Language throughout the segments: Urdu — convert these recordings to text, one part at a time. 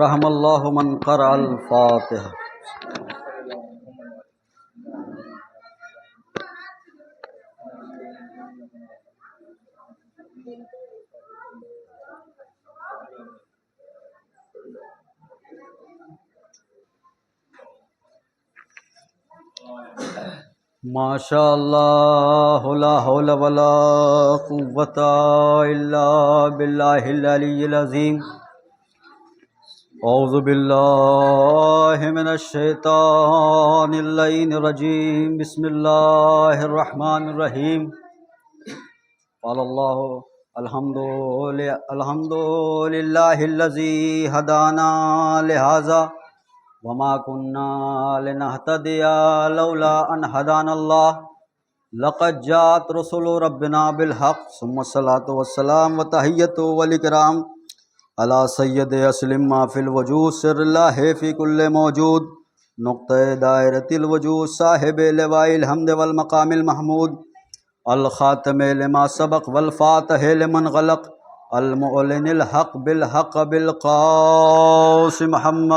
رحم اللہ من قرأ الفاتحہ۔ ماشاء اللہ لا حول ولا قوۃ الا باللہ العلی العظیم۔ اعوذ باللہ من الشیطان اللعین الرجیم، بسم اللہ الرحمن الرحیم۔ قال اللہ الحمد للہ الذی ہدانا لہذا وما كنا لنهتدي لولا ان هدانا الله لقد جاءت رسل ربنا بالحق ثم الصلاة والسلام وتحیۃ والاکرام على سید اسلم ما فی الوجود سر اللہ فی کل موجود نقطہ دائرۃ الوجود صاحب لواء الحمد والمقام المحمود الخاتم لما سبق والفاتح لمن غلق المعلن الحق بالحق بالقاس محمد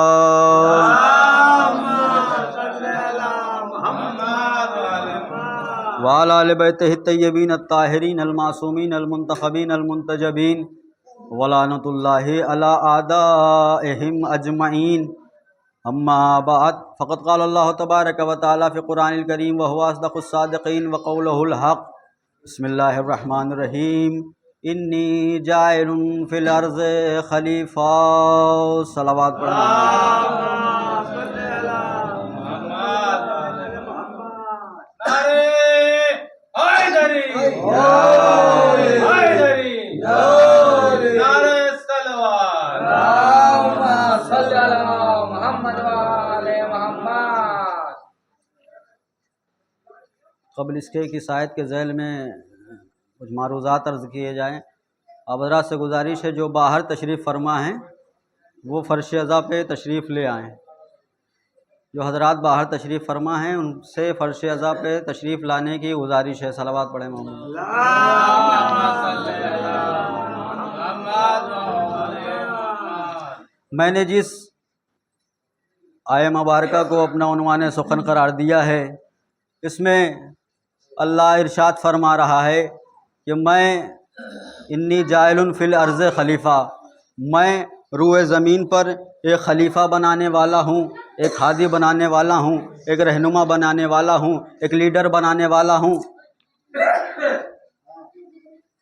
وعلى آل بیتہ الطیبین الطاہرین المعصومین المنتخبین المنتجبین ولعنۃ اللہ علی اعدائہم اجمعین۔ اما بعد فقد قال اللہ تبارک و تعالی فی قرآن الکریم وهو اصدق الصادقین وقولہ الحق۔ بسم اللہ الرحمن الرحیم۔ انی جاعل فی الارض خلیفہ، صلوات قبل اس کے کہ آیت کے ذیل میں کچھ معروضات عرض کیے جائیں۔ اب حضرات سے گزارش ہے جو باہر تشریف فرما ہیں وہ فرش عزا پہ تشریف لے آئیں۔ جو حضرات باہر تشریف فرما ہیں ان سے فرش عزا پہ تشریف لانے کی گزارش ہے۔ صلوات پڑھیں محمد۔ میں نے جس آیہ مبارکہ کو اپنا عنوان سخن قرار دیا ہے، اس میں اللہ ارشاد فرما رہا ہے کہ میں انی جاعل فی الارض خلیفہ، میں روئے زمین پر ایک خلیفہ بنانے والا ہوں، ایک ہادی بنانے والا ہوں، ایک رہنما بنانے والا ہوں، ایک لیڈر بنانے والا ہوں۔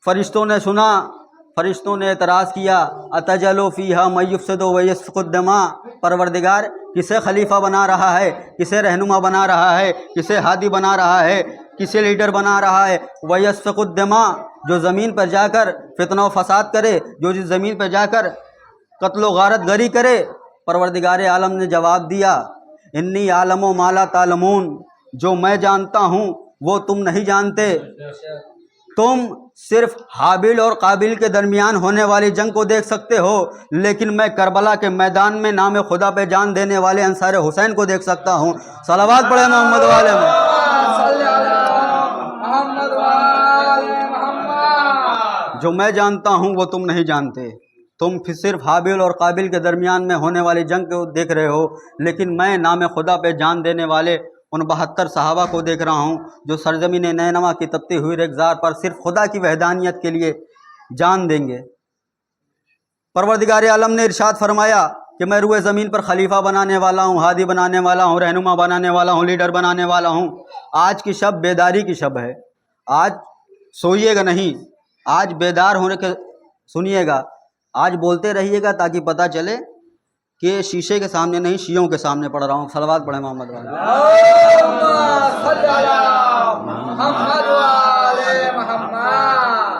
فرشتوں نے سنا، فرشتوں نے اعتراض کیا، اتجعل فیہا من یفسد ویسفک الدماء، پروردگار کسے خلیفہ بنا رہا ہے، کسے رہنما بنا رہا ہے، کسے ہادی بنا رہا ہے، کسے لیڈر بنا رہا ہے؟ ویسفک الدماء، جو زمین پر جا کر فتنہ و فساد کرے، جو جس زمین پر جا کر قتل و غارت گری کرے۔ پروردگار عالم نے جواب دیا، انی عالم ما لا تعلمون، جو میں جانتا ہوں وہ تم نہیں جانتے۔ تم صرف حابیل اور قابیل کے درمیان ہونے والی جنگ کو دیکھ سکتے ہو، لیکن میں کربلا کے میدان میں نام خدا پہ جان دینے والے انصار حسین کو دیکھ سکتا ہوں۔ صلوات پڑھے محمد والے میں۔ جو میں جانتا ہوں وہ تم نہیں جانتے۔ تم صرف حابیل اور قابیل کے درمیان میں ہونے والی جنگ کو دیکھ رہے ہو، لیکن میں نام خدا پہ جان دینے والے ان 72 صحابہ کو دیکھ رہا ہوں جو سرزمین نینوا کی تپتی ہوئی ریگزار پر صرف خدا کی وحدانیت کے لیے جان دیں گے۔ پروردگار عالم نے ارشاد فرمایا کہ میں روئے زمین پر خلیفہ بنانے والا ہوں، ہادی بنانے والا ہوں، رہنما بنانے والا ہوں، لیڈر بنانے والا ہوں۔ آج کی شب بیداری کی شب ہے۔ آج سوئیے گا نہیں، آج بیدار ہونے کے سنیے گا، آج بولتے رہیے گا تاکہ پتہ چلے کہ شیشے کے سامنے نہیں شیعوں کے سامنے پڑھ رہا ہوں۔ صلوات پڑھیں محمد والے۔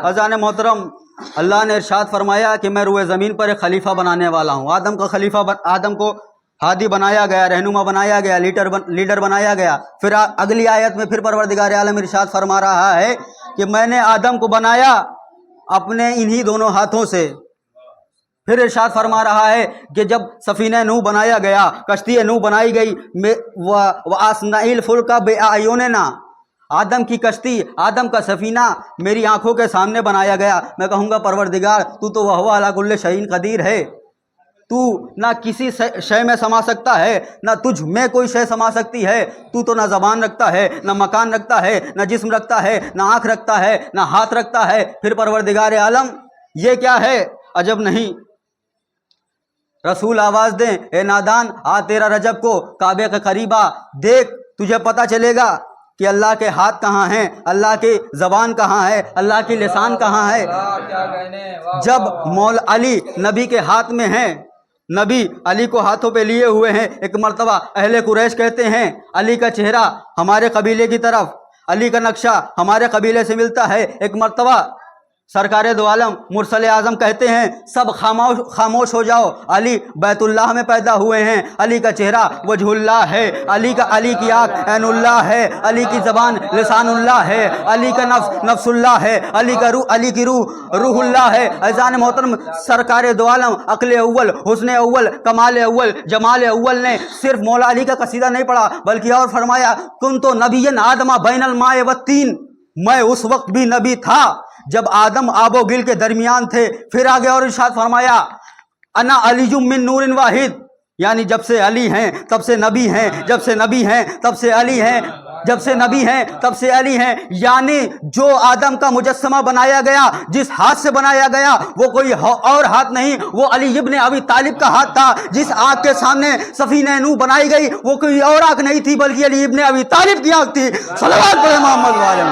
اذان محترم، اللہ نے ارشاد فرمایا کہ میں روئے زمین پر ایک خلیفہ بنانے والا ہوں۔ آدم کا خلیفہ آدم کو ہادی بنایا گیا، رہنما بنایا گیا، لیڈر بنایا گیا۔ پھر اگلی آیت میں پھر پروردگار عالم ارشاد فرما رہا ہے کہ میں نے آدم کو بنایا اپنے انہی دونوں ہاتھوں سے۔ پھر ارشاد فرما رہا ہے کہ جب سفینہ نوح بنایا گیا، کشتی نوح بنائی گئی، وَأَصْنَعِ الْفُلْكَ بِأَعْيُنِنَا، آدم کی کشتی، آدم کا سفینہ میری آنکھوں کے سامنے بنایا گیا۔ میں کہوں گا پروردگار تو وَهُوَ عَلَىٰ كُلِّ شَيْءٍ قدیر ہے، تو نہ کسی شے میں سما سکتا ہے، نہ تجھ میں کوئی شے سما سکتی ہے، تو نہ زبان رکھتا ہے، نہ مکان رکھتا ہے، نہ جسم رکھتا ہے، نہ آنکھ رکھتا ہے، نہ ہاتھ رکھتا ہے، پھر پروردگار عالم یہ کیا ہے؟ عجب نہیں۔ رسول آواز دیں، اے نادان آ تیرا رجب کو کعبے کے قریب آ، دیکھ تجھے پتہ چلے گا کہ اللہ کے ہاتھ کہاں ہیں، اللہ کی زبان کہاں ہے، اللہ کی لسان کہاں ہے۔ جب مولا علی نبی کے ہاتھ میں ہیں، نبی علی کو ہاتھوں پہ لیے ہوئے ہیں، ایک مرتبہ اہل قریش کہتے ہیں علی کا چہرہ ہمارے قبیلے کی طرف، علی کا نقشہ ہمارے قبیلے سے ملتا ہے۔ ایک مرتبہ سرکار دو عالم مرسل اعظم کہتے ہیں سب خاموش ہو جاؤ، علی بیت اللہ میں پیدا ہوئے ہیں، علی کا چہرہ وجہ اللہ ہے، علی کی آنکھ عین اللہ ہے، علی کی زبان لسان اللہ ہے، علی کا نفس نفس اللہ ہے، علی کی روح اللہ ہے۔ عزیزان محترم، سرکار دو عالم عقل اول، حسن اول، کمال اول، جمال اول نے صرف مولا علی کا قصیدہ نہیں پڑھا بلکہ اور فرمایا کنت نبی آدم بین الماء والطین، میں اس وقت بھی نبی تھا جب آدم آب و گل کے درمیان تھے۔ پھر آگے اور ارشاد فرمایا انا علی من نور واحد، یعنی جب سے علی ہیں تب سے نبی ہیں، جب سے نبی ہیں تب سے علی ہیں، جب سے نبی ہیں تب سے علی ہیں، یعنی جو آدم کا مجسمہ بنایا گیا، جس ہاتھ سے بنایا گیا وہ کوئی اور ہاتھ نہیں، وہ علی ابن ابی طالب کا ہاتھ تھا۔ جس آنکھ کے سامنے سفینہ نوح بنائی گئی وہ کوئی اور آنکھ نہیں تھی بلکہ علی ابن ابی طالب کی آنکھ تھی۔ صلوات پڑھیں محمد والے۔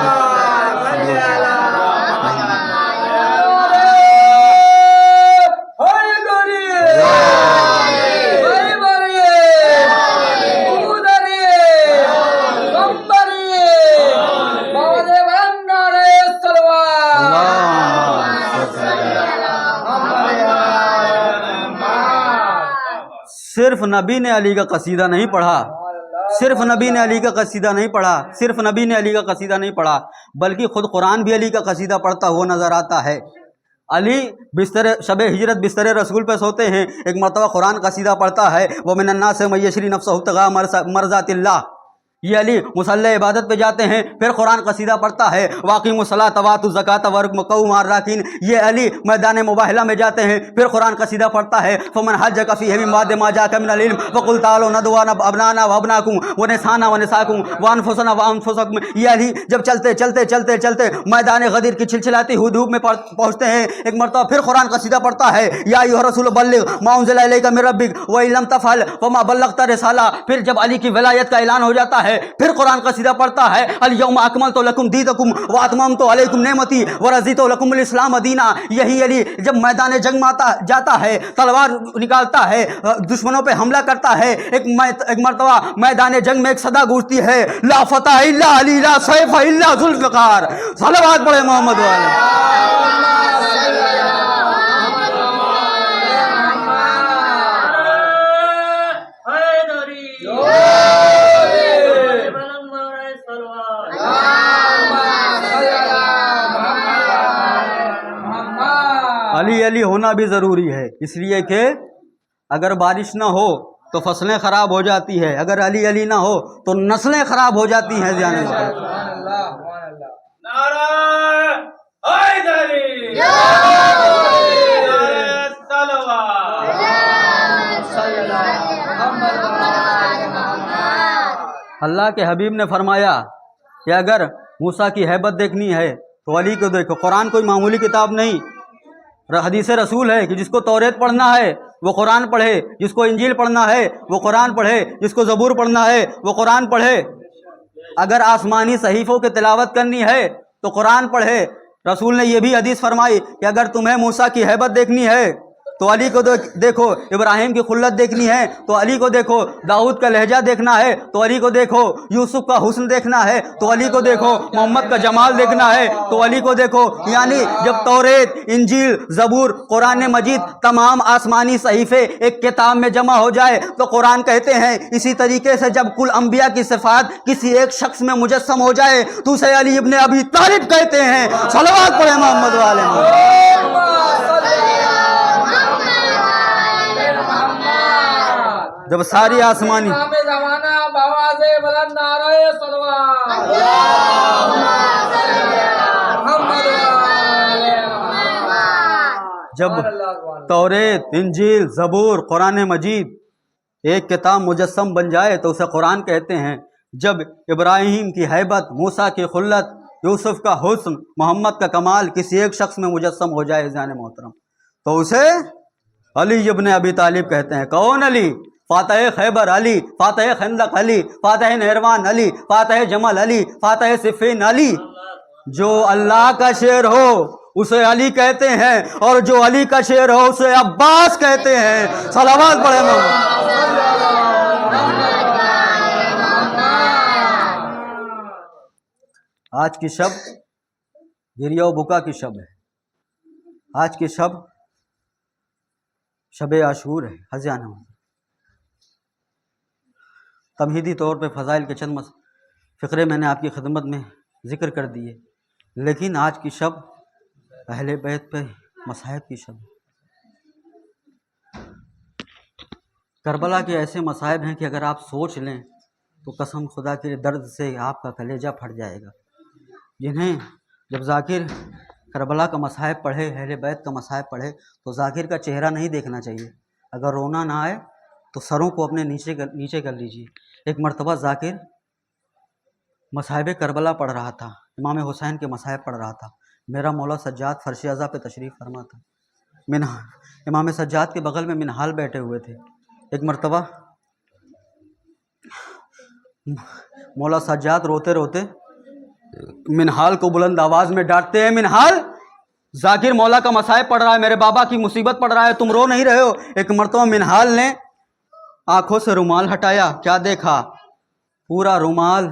صرف نبی نے علی کا قصیدہ نہیں پڑھا، صرف نبی نے علی کا قصیدہ نہیں پڑھا، صرف نبی نے علی کا قصیدہ نہیں پڑھا بلکہ خود قرآن بھی علی کا قصیدہ پڑھتا ہوا نظر آتا ہے۔ علی شب ہجرت بستر رسول پہ سوتے ہیں، ایک مرتبہ قرآن قصیدہ پڑھتا ہے وَمِنَ النَّاسِ مَن يَشْرِي نَفْسَهُ ابْتِغَاءَ مرضات اللہ۔ یہ علی مصلی عبادت پہ جاتے ہیں، پھر قرآن قصیدہ پڑھتا ہے وَأَقِیمُوا الصَّلَاةَ وَآتُوا الزَّکَاةَ وَارْكَعُوا مَعَ الرَّاکِعِینَ۔ یہ علی میدان مباہلہ میں جاتے ہیں، پھر قرآن قصیدہ پڑھتا ہے فَمَنْ حَجَّکَ فِیہِ مِن بَعْدِ مَا جَاءَکَ مِنَ الْعِلْمِ فَقُلْ تَعَالَوْا نَدْعُوا أَبْنَاءَنَا وَأَبْنَاءَکُمْ وَنِسَاءَنَا وَنِسَاءَکُمْ وَأَنفُسَنَا وَأَنفُسَکُمْ۔ یہ علی جب چلتے میدان غدیر کی چھلچلاتی ہدوب میں پہنچتے ہیں، ایک مرتبہ پھر قرآن قصیدہ پڑھتا ہے یا ایھا الرسول بلغ ما انزل الیک من ربک وان لم تفعل فما بلغت رسالہ۔ پھر جب علی کی ولایت کا اعلان ہو جاتا ہے پھر قرآن قصیدہ پڑھتا ہے الیوم اکملت لکم دینکم واتممت علیکم نعمتی ورضیت لکم الاسلام دینا۔ یہی علی جب میدان جنگ میں جاتا ہے، تلوار نکالتا ہے، دشمنوں پہ حملہ کرتا ہے، ایک مرتبہ میدان جنگ میں ایک صدا گونجتی ہے لا فتح الا علی لا سیف الا ذو الفقار۔ صلوات پڑھے محمد والے۔ علی علی ہونا بھی ضروری ہے، اس لیے کہ اگر بارش نہ ہو تو فصلیں خراب ہو جاتی ہے، اگر علی علی نہ ہو تو نسلیں خراب ہو جاتی ہیں۔ اللہ کے حبیب نے فرمایا کہ اگر موسیٰ کی ہیبت دیکھنی ہے تو علی کو دیکھو۔ قرآن کوئی معمولی کتاب نہیں، حدیث رسول ہے کہ جس کو توریت پڑھنا ہے وہ قرآن پڑھے، جس کو انجیل پڑھنا ہے وہ قرآن پڑھے، جس کو زبور پڑھنا ہے وہ قرآن پڑھے۔ اگر آسمانی صحیفوں کی تلاوت کرنی ہے تو قرآن پڑھے۔ رسول نے یہ بھی حدیث فرمائی کہ اگر تمہیں موسیٰ کی ہیبت دیکھنی ہے تو علی کو دیکھو، ابراہیم کی خلت دیکھنی ہے تو علی کو دیکھو، داؤد کا لہجہ دیکھنا ہے تو علی کو دیکھو، یوسف کا حسن دیکھنا ہے تو علی کو دیکھو، محمد کا جمال دیکھنا ہے تو علی کو دیکھو۔ یعنی جب توریت، انجیل، زبور، قرآن مجید تمام آسمانی صحیفے ایک کتاب میں جمع ہو جائے تو قرآن کہتے ہیں اسی طریقے سے جب کل انبیاء کی صفات کسی ایک شخص میں مجسم ہو جائے تو اسے علی ابن ابی طالب کہتے ہیں۔ صلوات پڑھیں محمد والے۔ جب ساری آسمانی توریت، انجیل، زبور، قرآن مجید ایک کتاب مجسم بن جائے تو اسے قرآن کہتے ہیں۔ جب ابراہیم کی ہیبت، موسیٰ کی خلت، یوسف کا حسن، محمد کا کمال کسی ایک شخص میں مجسم ہو جائے جان محترم تو اسے علی ابن ابی طالب کہتے ہیں۔ کون علی؟ فاتح خیبر علی، فاتح خندق علی، فاتح نہروان علی، فاتح جمل علی، فاتح صفین علی۔ جو اللہ کا شعر ہو اسے علی کہتے ہیں، اور جو علی کا شعر ہو اسے عباس کہتے ہیں۔ صلوات پڑھیں محمد۔ آج کی شب گریہ و بکا کی شب ہے۔ آج کی شب شب عاشور ہے، ہزیانہ۔ تمہیدی طور پہ فضائل کے چند فقرے میں نے آپ کی خدمت میں ذکر کر دیے، لیکن آج کی شب اہل بیت پہ مصائب کی شب ہے۔ کربلا کے ایسے مصائب ہیں کہ اگر آپ سوچ لیں تو قسم خدا کے درد سے آپ کا کلیجہ پھٹ جائے گا۔ جنہیں جب ذاکر کربلا کا مصائب پڑھے، اہل بیت کا مصائب پڑھے تو ذاکر کا چہرہ نہیں دیکھنا چاہیے۔ اگر رونا نہ آئے تو سروں کو اپنے نیچے کر لیجیے۔ ایک مرتبہ ذاکر مصائب کربلا پڑھ رہا تھا، امام حسین کے مصائب پڑھ رہا تھا۔ میرا مولا سجاد فرش اعضا پہ تشریف فرما تھا۔ امام سجاد کے بغل میں منہال بیٹھے ہوئے تھے۔ ایک مرتبہ مولا سجاد روتے روتے منہال کو بلند آواز میں ڈانٹتے ہیں، منہال، ذاکر مولا کا مصائب پڑھ رہا ہے، میرے بابا کی مصیبت پڑھ رہا ہے، تم رو نہیں رہے ہو۔ ایک مرتبہ منہال نے آنکھوں سے رومال ہٹایا، کیا دیکھا؟ پورا رومال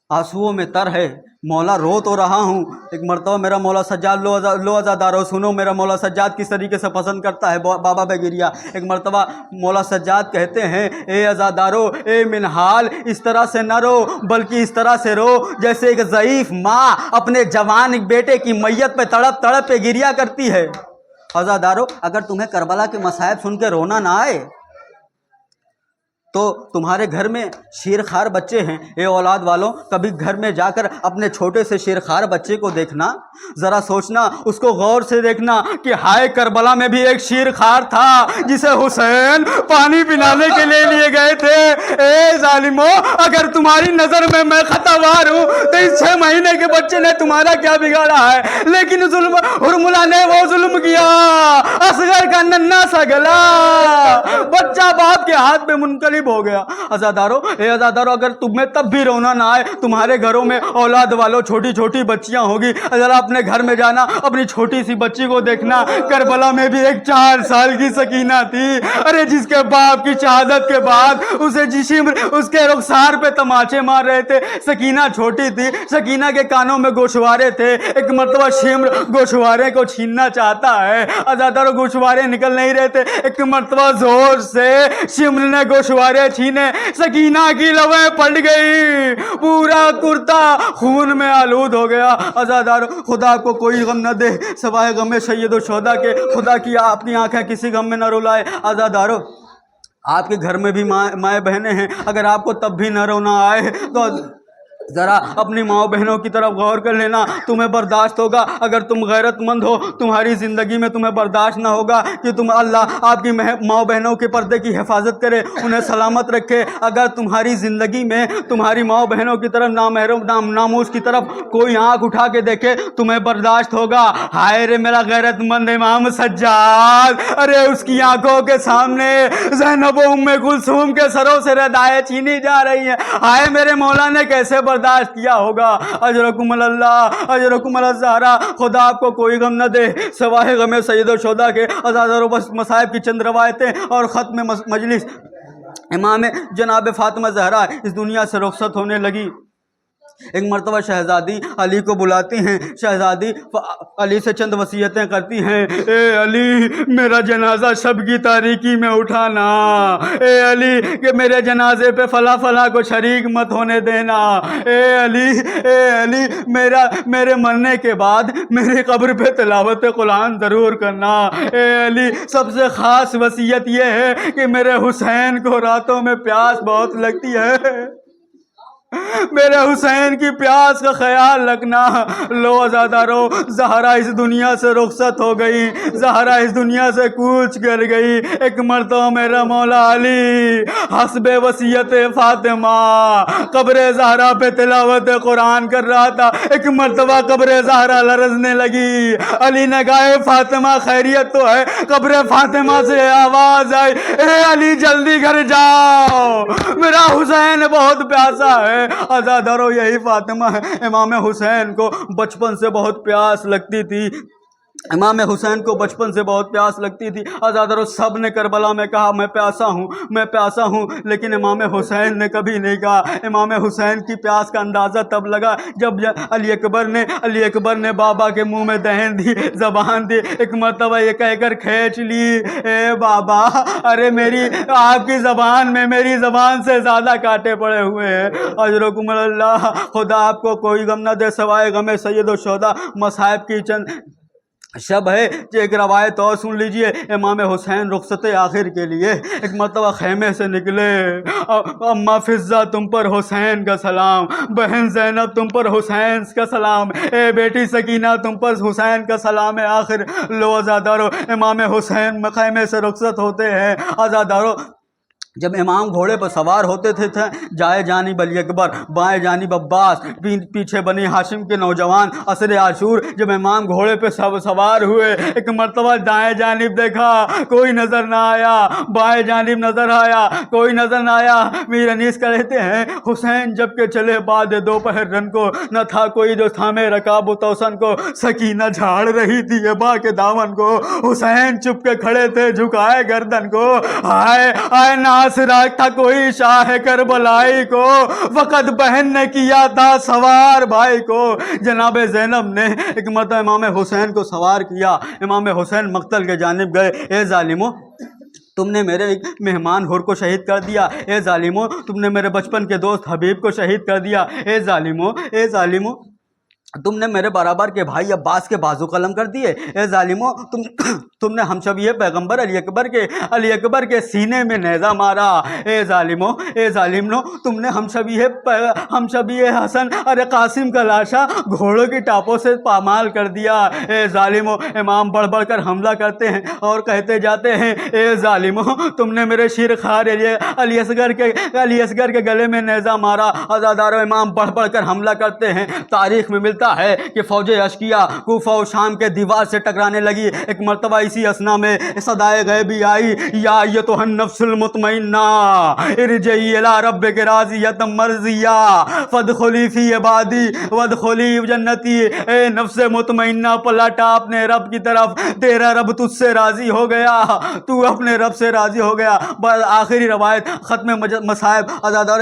آنسوؤں میں تر ہے، مولا رو تو رہا ہوں۔ ایک مرتبہ میرا مولا سجاد، لو عزادارو سنو، میرا مولا سجاد کس طریقے سے پسند کرتا ہے بابا بگیریا۔ ایک مرتبہ مولا سجاد کہتے ہیں، اے عزادارو، اے منہال، اس طرح سے نہ رو بلکہ اس طرح سے رو جیسے ایک ضعیف ماں اپنے جوان بیٹے کی میت پہ تڑپ تڑپ کے گریا کرتی ہے۔ عزادارو، اگر تمہیں کربلا کے مصائب سن کے رونا نہ آئے تو تمہارے گھر میں شیرخوار بچے ہیں، اے اولاد والوں، کبھی گھر میں جا کر اپنے چھوٹے سے شیرخوار بچے کو دیکھنا، ذرا سوچنا، اس کو غور سے دیکھنا کہ ہائے کربلا میں بھی ایک شیرخوار تھا جسے حسین پانی پلانے کے لیے گئے تھے۔ اے ظالمو، اگر تمہاری نظر میں میں خطاوار ہوں تو اس 6 مہینے کے بچے نے تمہارا کیا بگاڑا ہے؟ لیکن حرملہ نے وہ ظلم کیا، اصغر کا ننھا سا گلا، بچہ باپ کے ہاتھ میں منقلب ہو گیا۔ عزادارو، اے عزادارو، اگر تمہیں تب بھی رونا نہ آئے، تمہارے گھروں میں اولاد والوں چھوٹی چھوٹی بچیاں ہوگی، ذرا اپنے گھر میں جانا، اپنی چھوٹی سی بچی کو دیکھنا۔ کربلا میں بھی ایک 4 سال کی سکینہ تھی، ارے جس کے باپ کی شہادت کے بعد اسے جشم اس کے رخسار پہ تماچے مار رہے تھے۔ سکینہ چھوٹی تھی، سکینہ کے کانوں میں گوشوارے تھے۔ ایک مرتبہ شمر گوشوارے کو چھیننا چاہتا ہے، عزادارو گوشوارے نکل نہیں رہے تھے۔ ایک مرتبہ زور سے شمر نے گوشوارے چھینے، سکینہ کی لویں پلٹ گئی، پورا کرتا خون میں آلود ہو گیا۔ عزادارو، خدا کو کوئی غم نہ دے سوائے غم سید الشہداء کے، خدا کی اپنی آنکھیں کسی غم میں نہ رلائے۔ عزادارو، آپ کے گھر میں بھی مائیں بہنیں ہیں، اگر آپ کو تب بھی نہ رونا آئے تو ذرا اپنی ماں بہنوں کی طرف غور کر لینا، تمہیں برداشت ہوگا۔ اگر تم غیرت مند ہو، تمہاری زندگی میں تمہیں برداشت نہ ہوگا کہ تم اللہ آپ کی ماں بہنوں کے پردے کی حفاظت کرے، انہیں سلامت رکھے۔ اگر تمہاری زندگی میں تمہاری ماں بہنوں کی طرف ناموس کی طرف کوئی آنکھ اٹھا کے دیکھے، تمہیں برداشت ہوگا۔ ہائے رے میرا غیرت مند امام سجاد، ارے اس کی آنکھوں کے سامنے زینب و ام کلثوم کے سروں سے ردائیں چھینی جا رہی ہیں، ہائے میرے مولا نے کیسے برداشت کیا ہوگا۔ اجرکم اللہ، اجرکم الزہرا، خدا آپ کو کوئی غم نہ دے سوائے غم سید الشہداء کے۔ عزادارو، بس مصائب کی چند روایتیں اور ختم مجلس۔ امام جناب فاطمہ زہرا اس دنیا سے رخصت ہونے لگی۔ ایک مرتبہ شہزادی علی کو بلاتی ہیں، شہزادی علی سے چند وصیتیں کرتی ہیں، اے علی میرا جنازہ شب کی تاریکی میں اٹھانا، اے علی کہ میرے جنازے پہ فلاں فلاں کو شریک مت ہونے دینا، اے علی میرے مرنے کے بعد میری قبر پہ تلاوت قرآن ضرور کرنا، اے علی سب سے خاص وصیت یہ ہے کہ میرے حسین کو راتوں میں پیاس بہت لگتی ہے، میرے حسین کی پیاس کا خیال رکھنا۔ لو عزادارو، زہرا اس دنیا سے رخصت ہو گئی، زہرا اس دنیا سے کوچ کر گئی۔ ایک مرتبہ میرا مولا علی حسب وصیت فاطمہ قبر زہرا پہ تلاوت قرآن کر رہا تھا۔ ایک مرتبہ قبر زہرا لرزنے لگی۔ علی نے کہا اے فاطمہ خیریت تو ہے؟ قبر فاطمہ سے آواز آئی اے علی جلدی گھر جاؤ، میرا حسین بہت پیاسا ہے۔ عزادارو یہی فاطمہ ہے۔ امام حسین کو بچپن سے بہت پیاس لگتی تھی، امام حسین کو بچپن سے بہت پیاس لگتی تھی۔ عزادارو سب نے کربلا میں کہا میں پیاسا ہوں، میں پیاسا ہوں، لیکن امام حسین نے کبھی نہیں کہا۔ امام حسین کی پیاس کا اندازہ تب لگا جب علی اکبر نے بابا کے منہ میں دہن دی، زبان دی۔ ایک مرتبہ یہ کہہ کر کھینچ لی اے بابا، ارے آپ کی زبان میں میری زبان سے زیادہ کانٹے پڑے ہوئے ہیں۔ اجرکم اللہ، خدا آپ کو کوئی غم نہ دے سوائے غم سید الشہداء۔ مصائب کی چند شب ہے کہ ایک روایت اور سن لیجئے۔ امام حسین رخصت آخر کے لیے ایک مرتبہ خیمے سے نکلے۔ اماں فضہ تم پر حسین کا سلام، بہن زینب تم پر حسین کا سلام، اے بیٹی سکینہ تم پر حسین کا سلام ہے۔ آخر لو عزادارو، امام حسین خیمے سے رخصت ہوتے ہیں۔ عزادارو جب امام گھوڑے پر سوار ہوتے تھے جائے جانب علی اکبر، بائیں جانب عباس، پیچھے بنی ہاشم کے نوجوان عصر عاشور۔ جب امام گھوڑے پہ سوار ہوئے، ایک مرتبہ دائیں جانب دیکھا کوئی نظر نہ آیا، بائیں جانب نظر آیا کوئی نظر نہ آیا۔ میر انیس کہتے ہیں حسین جب کہ چلے بعد دوپہر رن کو، نہ تھا کوئی جو تھامے رکاب و توسن کو۔ سکینہ جھاڑ رہی تھی ابا کے دامن کو، حسین چپ کے کھڑے تھے جھکائے گردن کو۔ آئے آئے ناصراک تھا کوئی شاہ کربلائی کو، وقت بہن نے کیا تھا سوار بھائی کو۔ جناب زینب نے ایک مرتبہ امام حسین کو سوار کیا، امام حسین مقتل کے جانب گئے۔ اے ظالمو، تم نے میرے ایک مہمان حر کو شہید کر دیا، اے ظالمو تم نے میرے بچپن کے دوست حبیب کو شہید کر دیا، اے ظالمو تم نے میرے برابر کے بھائی عباس کے بازو قلم کر دیے، اے ظالمو تم نے ہم شبیہ پیغمبر علی اکبر کے سینے میں نیزہ مارا، اے ظالمو تم نے ہم شبیہ حسن ارے قاسم کا لاشا گھوڑوں کی ٹاپوں سے پامال کر دیا، اے ظالمو امام بڑھ بڑھ کر حملہ کرتے ہیں اور کہتے جاتے ہیں اے ظالمو تم نے میرے شیر خوار علی اصغر کے گلے میں نیزہ مارا۔ عزادارو امام بڑھ بڑھ کر حملہ کرتے ہیں۔ تاریخ میں ملتا ہے کہ فوج اشکیا کوفہ و شام کے دیوار سے ٹکرانے لگی۔ ایک مرتبہ اسی اثنا میں صدائے غیبی آئی یا ایتھا النفس المطمئنہ ارجعی الی ربک راضیۃ مرضیہ فادخلی فی عبادی وادخلی جنتی۔ اے نفس مطمئنہ پلٹا اپنے رب کی طرف، تیرا رب تجھ سے راضی ہو گیا، تو اپنے رب سے راضی ہو گیا۔ آخری روایت ختم مصائب۔ عزادار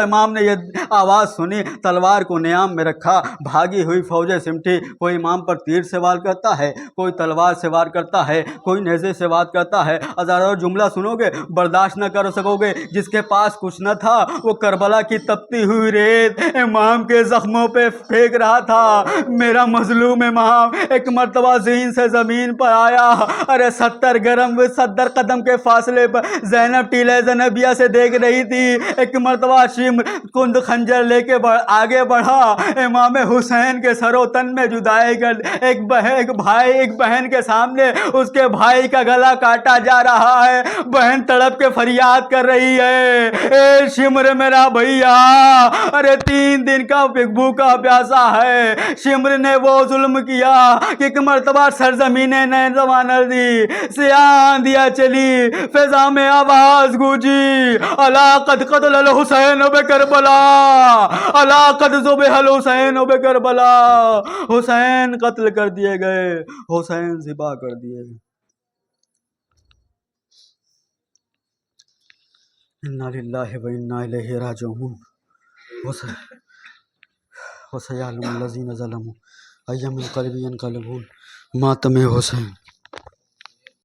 امام نے یہ آواز سنی، تلوار کو نیام میں رکھا، بھاگی ہوئی فوجیں سمٹی۔ کوئی امام پر تیر سے وار کرتا ہے، کوئی تلوار سے وار کرتا ہے، کوئی نیزے سے وار کرتا ہے۔ عزادار جملہ سنو گے برداشت نہ کر سکو گے، جس کے پاس کچھ نہ تھا وہ کربلا کی تپتی ہوئی ریت امام کے زخموں پہ پھینک رہا تھا۔ میرا مظلوم امام ایک مرتبہ ذہن سے زمین پر آیا، ارے 70 قدم کے فاصلے پر زینب ٹیلہ زینبیہ سے دیکھ رہی تھی۔ ایک مرتبہ شمر کند خنجر لے کے آگے بڑھا، امام حسین کے سر و تن میں جدائی کر ایک بہن کے سامنے اس کے بھائی کا گلا کاٹا جا رہا ہے۔ بہن تڑپ کے فریاد کر رہی ہے اے شمر میرا بھیا، ارے 3 دن کا بھوکا پیاسا ہے۔ شمر نے وہ ظلم کیا کہ ایک مرتبہ سرزمین نیزوان دی، سیاہ آندھیاں چلی، فضا میں آواز گونجی الا قد قتل الحسین بکربلا، الا قد ذبح الحسین بکربلا، حسین قتل کر دیے گئے، حسین ذبح کر دیے گئے۔ انا للہ و انا الیہ راجعون۔ وسيعلم الذين ظلموا أي منقلب ينقلبون۔ ماتم حسین۔